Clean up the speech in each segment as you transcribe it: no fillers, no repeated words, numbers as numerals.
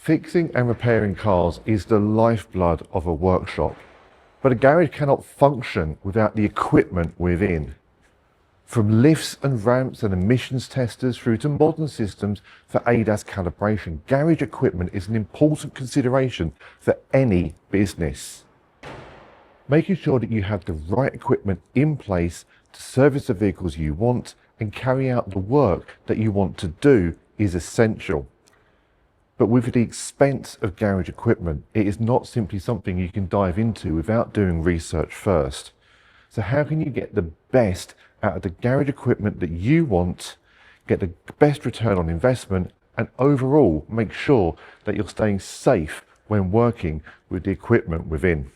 Fixing and repairing cars is the lifeblood of a workshop, but a garage cannot function without the equipment within. From lifts and ramps and emissions testers through to modern systems for ADAS calibration, garage equipment is an important consideration for any business. Making sure that you have the right equipment in place to service the vehicles you want and carry out the work that you want to do is essential. But with the expense of garage equipment, it is not simply something you can dive into without doing research first. So how can you get the best out of the garage equipment that you want, get the best return on investment, and overall make sure that you're staying safe when working with the equipment within?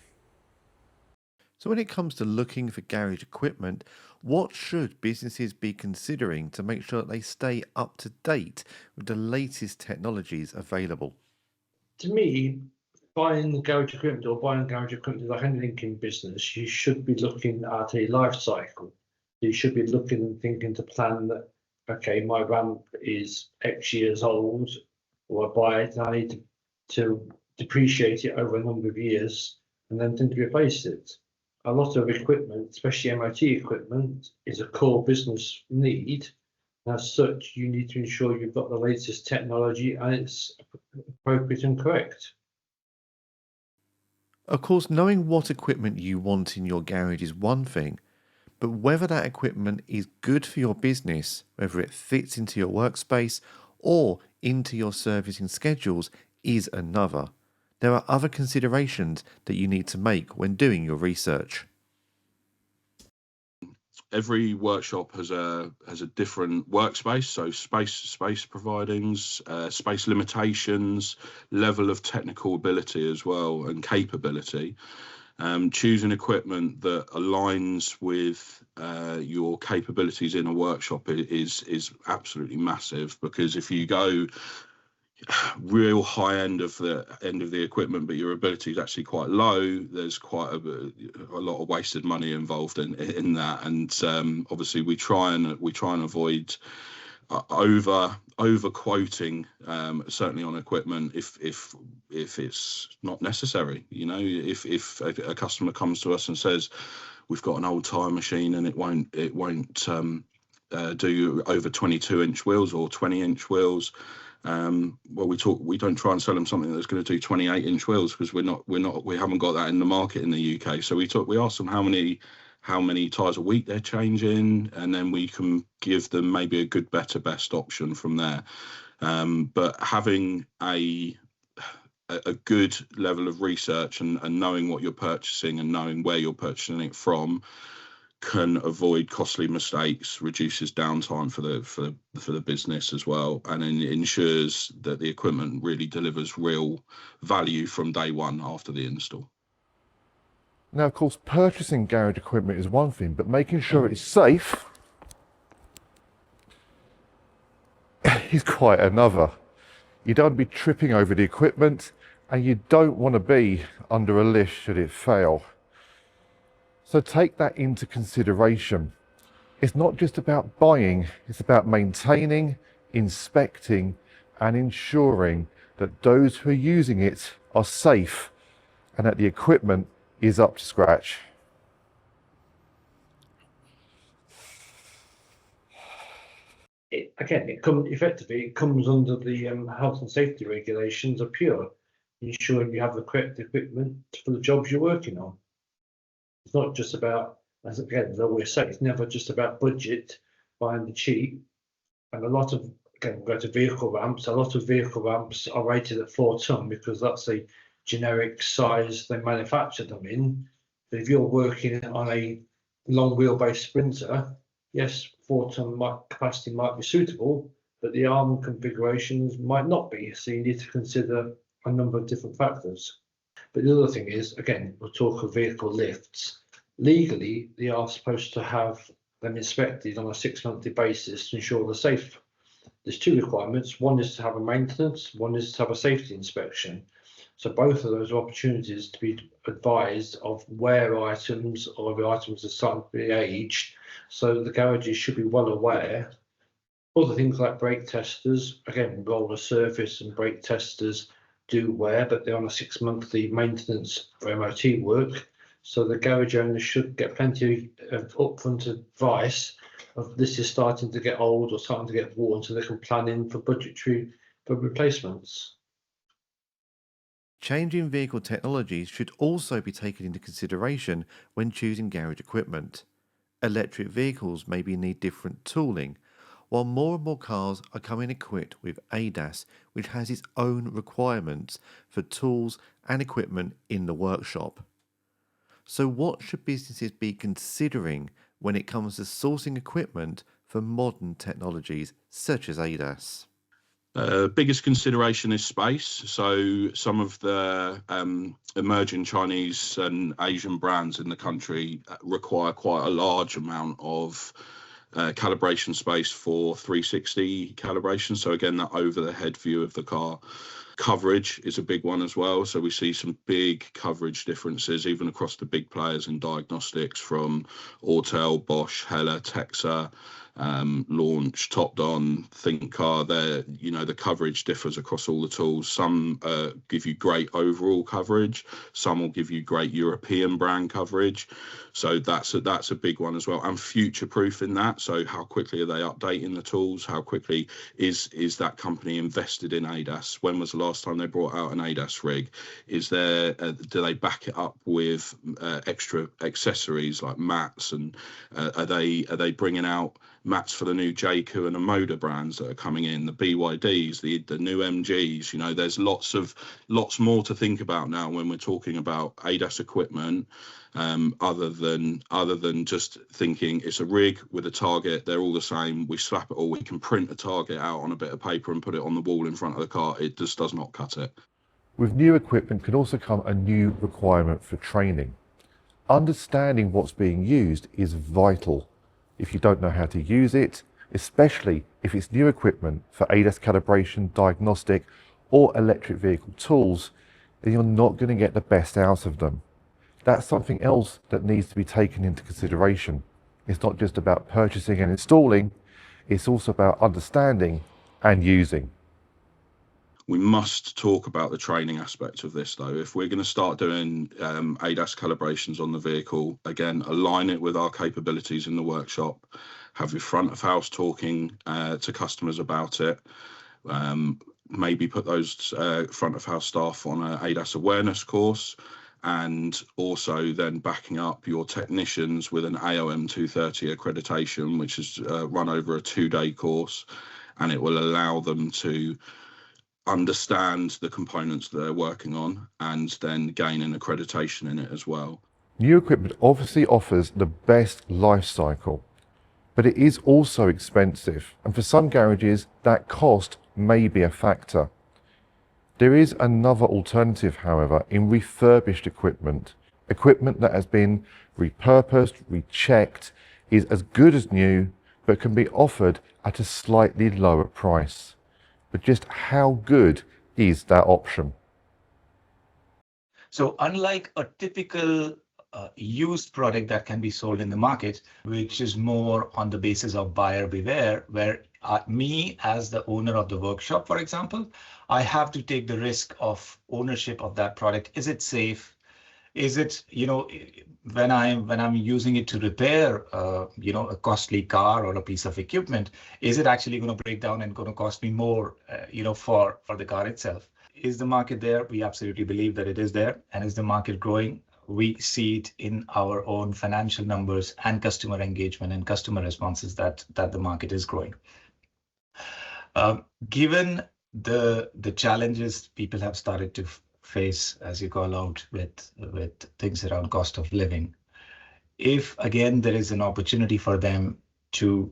So when it comes to looking for garage equipment, what should businesses be considering to make sure that they stay up to date with the latest technologies available? To me, buying garage equipment or buying garage equipment is like anything in business. You should be looking at a life cycle. You should be looking and thinking to plan that, okay, my ramp is X years old, or I buy it and I need to depreciate it over a number of years and then think to replace it. A lot of equipment, especially MOT equipment, is a core business need. As such, you need to ensure you've got the latest technology and it's appropriate and correct. Of course, knowing what equipment you want in your garage is one thing, but whether that equipment is good for your business, whether it fits into your workspace or into your servicing schedules, is another. There are other considerations that you need to make when doing your research. Every workshop has a different workspace, so space providings, space limitations, level of technical ability as well, and capability. Choosing equipment that aligns with your capabilities in a workshop is absolutely massive, because if you go real high end of the equipment but your ability is actually quite low, there's quite a lot of wasted money involved in that. And obviously we try and avoid over quoting, certainly on equipment, if it's not necessary. You know, if a customer comes to us and says we've got an old tire machine and it won't do over 22-inch wheels or 20-inch wheels, well, we don't try and sell them something that's going to do 28-inch wheels, because we haven't got that in the market in the UK. So we ask them how many tires a week they're changing, and then we can give them maybe a good, better, best option from there. But having a good level of research and knowing what you're purchasing and knowing where you're purchasing it from can avoid costly mistakes, reduces downtime for the business as well, and ensures that the equipment really delivers real value from day one after the install. Now, of course, purchasing garage equipment is one thing, but making sure it's safe is quite another. You don't want to be tripping over the equipment, and you don't want to be under a lift should it fail. So take that into consideration. It's not just about buying, it's about maintaining, inspecting, and ensuring that those who are using it are safe and that the equipment is up to scratch. It comes under the health and safety regulations of Pure, ensuring you have the correct equipment for the jobs you're working on. It's not just about, as always say, it's never just about budget, buying the cheap. And a lot of vehicle ramps are rated at 4 ton because that's a generic size they manufacture them in. But if you're working on a long wheelbase Sprinter, yes, 4 ton capacity might be suitable, but the arm configurations might not be. So you need to consider a number of different factors. But the other thing is, again, we'll talk of vehicle lifts. Legally, they are supposed to have them inspected on a 6-monthly basis to ensure they're safe. There's 2 requirements. One is to have a maintenance, one is to have a safety inspection. So both of those are opportunities to be advised of where items or the items are starting to be aged. So the garages should be well aware. Other things like brake testers, again, roller surface and brake testers do wear, but they're on a 6-monthly maintenance for MOT work. So the garage owners should get plenty of upfront advice of this is starting to get old or starting to get worn, so they can plan in for budgetary for replacements. Changing vehicle technologies should also be taken into consideration when choosing garage equipment. Electric vehicles maybe need different tooling, while more and more cars are coming equipped with ADAS, which has its own requirements for tools and equipment in the workshop. So what should businesses be considering when it comes to sourcing equipment for modern technologies such as ADAS? Biggest consideration is space. So some of the emerging Chinese and Asian brands in the country require quite a large amount of calibration space for 360 calibration. So again, that over the head view of the car. Coverage is a big one as well. So we see some big coverage differences even across the big players in diagnostics, from Autel, Bosch, Hella, Texa, Launch, Topdon, ThinkCar. The coverage differs across all the tools. Some give you great overall coverage. Some will give you great European brand coverage. So that's a big one as well. And future proof in that. So how quickly are they updating the tools? How quickly is that company invested in ADAS? When was the last time they brought out an ADAS rig? Do they back it up with extra accessories like mats? And are they bringing out mats for the new JQ and Amoda brands that are coming in, the BYDs, the new MGs? There's lots more to think about now when we're talking about ADAS equipment, other than just thinking it's a rig with a target, they're all the same, we slap it all, we can print a target out on a bit of paper and put it on the wall in front of the car. It just does not cut it. With new equipment can also come a new requirement for training. Understanding what's being used is vital. If you don't know how to use it, especially if it's new equipment for ADAS calibration, diagnostic, or electric vehicle tools, then you're not going to get the best out of them. That's something else that needs to be taken into consideration. It's not just about purchasing and installing, it's also about understanding and using. We must talk about the training aspect of this, though. If we're going to start doing ADAS calibrations on the vehicle, again, align it with our capabilities in the workshop. Have your front of house talking to customers about it. Maybe put those front of house staff on an ADAS awareness course, and also then backing up your technicians with an AOM 230 accreditation, which is run over a 2-day course, and it will allow them to understand the components that they're working on and then gain an accreditation in it as well. New equipment obviously offers the best life cycle, but it is also expensive, and for some garages that cost may be a factor. There is another alternative, however, in refurbished equipment. Equipment that has been repurposed, rechecked, is as good as new, but can be offered at a slightly lower price. But just how good is that option? So unlike a typical used product that can be sold in the market, which is more on the basis of buyer beware, where me as the owner of the workshop, for example, I have to take the risk of ownership of that product. Is it safe? Is it, when I'm using it to repair, a costly car or a piece of equipment, is it actually going to break down and going to cost me more, for the car itself? Is the market there? We absolutely believe that it is there. And is the market growing? We see it in our own financial numbers and customer engagement and customer responses that the market is growing. Given the challenges people have started to face, as you call out, with things around cost of living, if again there is an opportunity for them to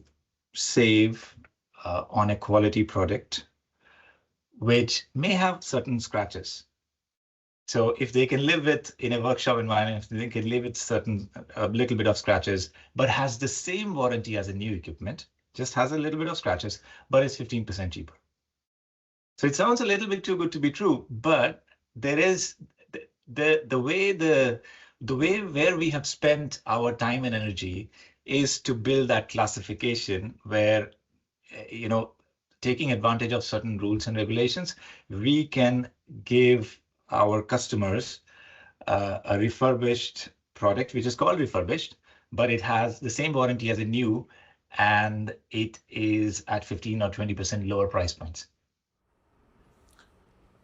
save on a quality product which may have certain scratches. So if they can live with, in a workshop environment, if they can live with a little bit of scratches, but has the same warranty as a new equipment, just has a little bit of scratches, but it's 15% cheaper. So it sounds a little bit too good to be true, but there is the way where we have spent our time and energy is to build that classification where, taking advantage of certain rules and regulations, we can give our customers a refurbished product, which is called refurbished, but it has the same warranty as a new, and it is at 15 or 20% lower price points.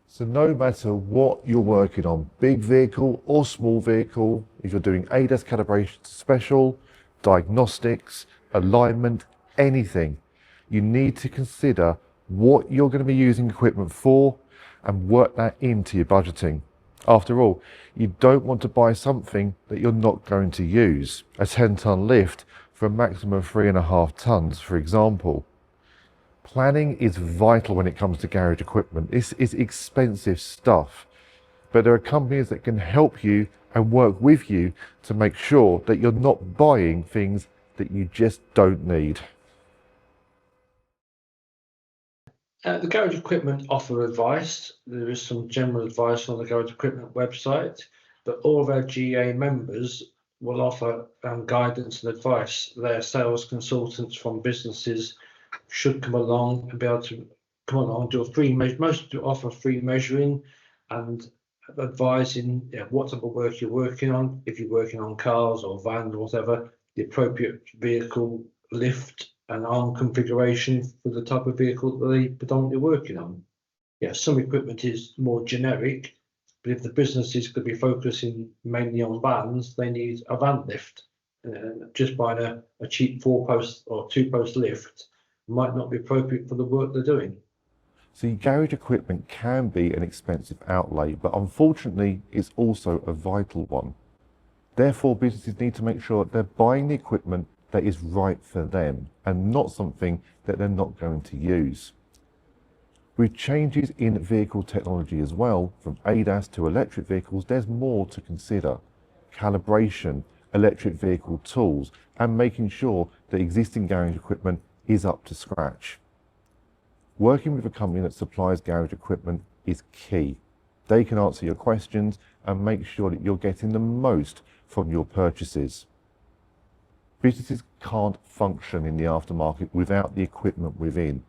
So no matter what you're working on, big vehicle or small vehicle, if you're doing ADAS calibration special, diagnostics, alignment, anything, you need to consider what you're going to be using equipment for and work that into your budgeting. After all, you don't want to buy something that you're not going to use. A 10-ton lift for a maximum of 3.5 tons, for example. Planning is vital when it comes to garage equipment. This is expensive stuff, but there are companies that can help you and work with you to make sure that you're not buying things that you just don't need. The garage equipment offer advice. There is some general advice on the garage equipment website, but all of our GA members will offer guidance and advice. Their sales consultants from businesses should come along and be able to come along, do a free measure. Most do offer free measuring and advising what type of work you're working on. If you're working on cars or vans or whatever, the appropriate vehicle lift and arm configuration for the type of vehicle that they predominantly working on. Yeah, some equipment is more generic, but if the businesses could be focusing mainly on vans, they need a van lift. Just buying a cheap 4-post or 2-post lift might not be appropriate for the work they're doing. So garage equipment can be an expensive outlay, but unfortunately it's also a vital one. Therefore, businesses need to make sure they're buying the equipment that is right for them and not something that they're not going to use. With changes in vehicle technology as well, from ADAS to electric vehicles, there's more to consider. Calibration, electric vehicle tools, and making sure that existing garage equipment is up to scratch. Working with a company that supplies garage equipment is key. They can answer your questions and make sure that you're getting the most from your purchases. Businesses can't function in the aftermarket without the equipment within.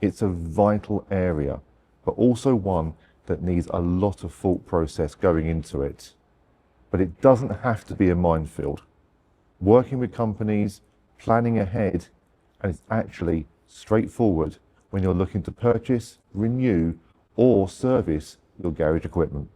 It's a vital area, but also one that needs a lot of thought process going into it. But it doesn't have to be a minefield. Working with companies, planning ahead, and it's actually straightforward when you're looking to purchase, renew, or service your garage equipment.